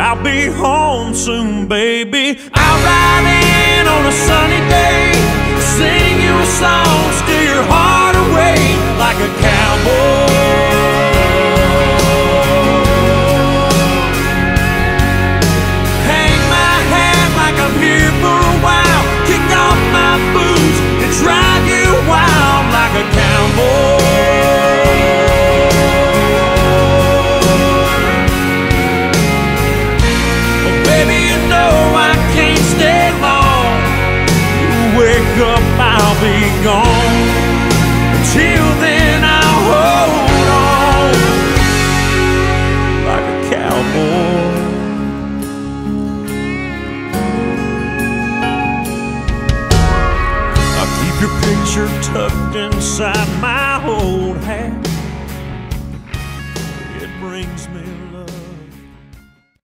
I'll be home soon, baby. I'll ride in on a sunny day, sing you a song, steal your heart away like a cowboy. Hang my hat like I'm here for a while, kick off my boots and drive you wild like a cowboy. I'll be gone. Until then I'll hold on like a cowboy. I'll keep your picture tucked inside my old hat. It brings me love.